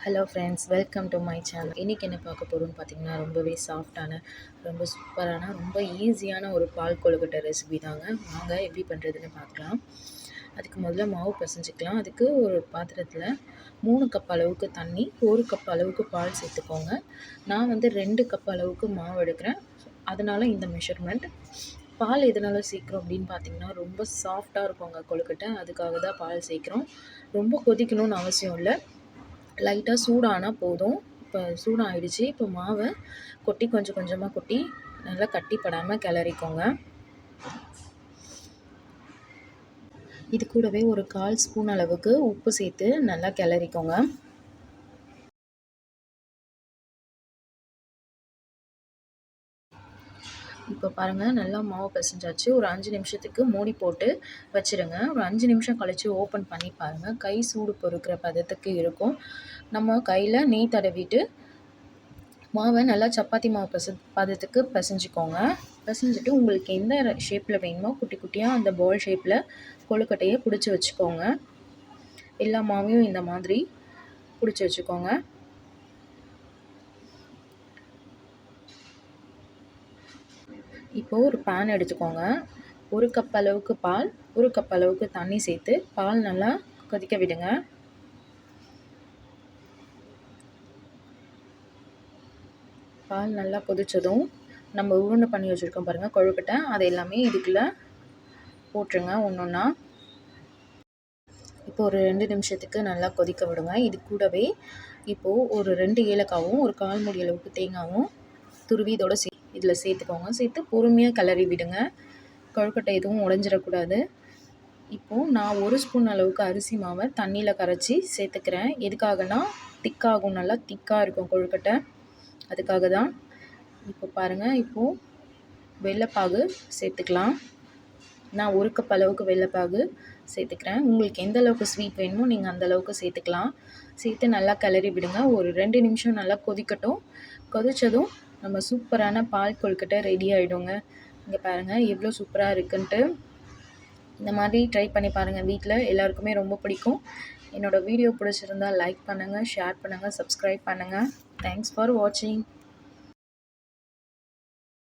Hello friends, welcome to my channel. இன்றைக்கி என்ன பார்க்க போகிறோம்னு பார்த்தீங்கன்னா, ரொம்பவே சாஃப்டான, ரொம்ப சூப்பரான, ரொம்ப ஈஸியான ஒரு பால் கொழுக்கட்டை ரெசிபி தாங்க. வாங்க எப்படி பண்ணுறதுன்னு பார்க்கலாம். அதுக்கு முதல்ல மாவு பிசைஞ்சிக்கலாம். அதுக்கு ஒரு பாத்திரத்தில் 3 கப் அளவுக்கு தண்ணி, 1 கப் அளவுக்கு பால் சேர்த்துக்கோங்க. நான் 2 கப் அளவுக்கு மாவு எடுக்கிறேன், அதனால் இந்த மெஷர்மெண்ட். பால் எதனால் சேர்க்குறோம் அப்படின்னு பார்த்தீங்கன்னா, ரொம்ப சாஃப்டாக இருக்குங்க கொழுக்கட்டை, அதுக்காக தான் பால் சேர்க்குறோம். ரொம்ப கொதிக்கணும்னு அவசியம் இல்லை, லைட்டாக சூடானால் போதும். இப்போ சூடாகிடுச்சு. இப்போ மாவை கொட்டி கொஞ்சம் கொஞ்சமாக கொட்டி நல்லா கட்டிப்படாமல் கிளறிக்கோங்க. இது கூடவே ஒரு 1/4 ஸ்பூன் அளவுக்கு உப்பு சேர்த்து நல்லா கிளறிக்கோங்க. இப்போ பாருங்கள், நல்லா மாவு பிசைஞ்சாச்சு. ஒரு 5 நிமிஷத்துக்கு மூடி போட்டு வச்சுருங்க. ஒரு 5 நிமிஷம் கழித்து ஓப்பன் பண்ணி பாருங்கள். கை சூடு பொறுக்கிற பதத்துக்கு இருக்கும். நம்ம கையில் நெய் தடவிட்டு மாவை நல்லா சப்பாத்தி மாவு பதத்துக்கு பிசைஞ்சிக்கோங்க. பிசைஞ்சிட்டு உங்களுக்கு எந்த ஷேப்பில் வேணுமோ குட்டி குட்டியாக அந்த பால் ஷேப்பில் கொழுக்கட்டையை பிடிச்சி வச்சுக்கோங்க. எல்லா மாவையும் இந்த மாதிரி பிடிச்சி வச்சுக்கோங்க. இப்போது ஒரு பேன் எடுத்துக்கோங்க. 1 கப் அளவுக்கு பால், 1 கப் அளவுக்கு தண்ணி சேர்த்து பால் நல்லா கொதிக்க விடுங்க. பால் நல்லா கொதித்ததும் நம்ம உருண்டை பண்ணி வச்சுருக்கோம் பாருங்கள் கொழுக்கட்டை, அது எல்லாமே இதுக்குள்ளே போட்டுருங்க ஒன்றா. இப்போ ஒரு 2 நிமிஷத்துக்கு நல்லா கொதிக்க விடுங்க. இது கூடவே இப்போது ஒரு 2 ஏலக்காவும் ஒரு 1/4 மூடி அளவுக்கு தேங்காயும் துருவி இதோட இதில் சேர்த்துக்கோங்க. சேர்த்து பொறுமையாக கிளறி விடுங்க. கொழுக்கட்டை எதுவும் உடைஞ்சிடக்கூடாது. இப்போது நான் 1 ஸ்பூன் அளவுக்கு அரிசி மாவை தண்ணியில் கரைச்சி சேர்த்துக்கிறேன். எதுக்காகனா திக்காகும், நல்லா திக்காக இருக்கும் கொழுக்கட்டை, அதுக்காக தான். இப்போ பாருங்கள், இப்போது வெள்ளைப்பாகு சேர்த்துக்கலாம். நான் 1 கப் அளவுக்கு வெள்ளைப்பாகு சேர்த்துக்கிறேன். உங்களுக்கு எந்த அளவுக்கு ஸ்வீட் வேணுமோ நீங்கள் அந்தளவுக்கு சேர்த்துக்கலாம். சேர்த்து நல்லா கிளறி விடுங்க. ஒரு 2 நிமிஷம் நல்லா கொதிக்கட்டும். கொதித்ததும் நம்ம சூப்பரான பால் கொழுக்கட்டை ரெடி ஆகிடுங்க. இங்கே பாருங்கள் எவ்வளோ சூப்பராக இருக்குன்ட்டு. இந்த மாதிரி ட்ரை பண்ணி பாருங்கள், வீட்டில் எல்லாருக்குமே ரொம்ப பிடிக்கும். என்னோடய வீடியோ பிடிச்சிருந்தால் லைக் பண்ணுங்கள், ஷேர் பண்ணுங்கள், சப்ஸ்கிரைப் பண்ணுங்கள். தேங்க்ஸ் ஃபார் வாட்சிங்.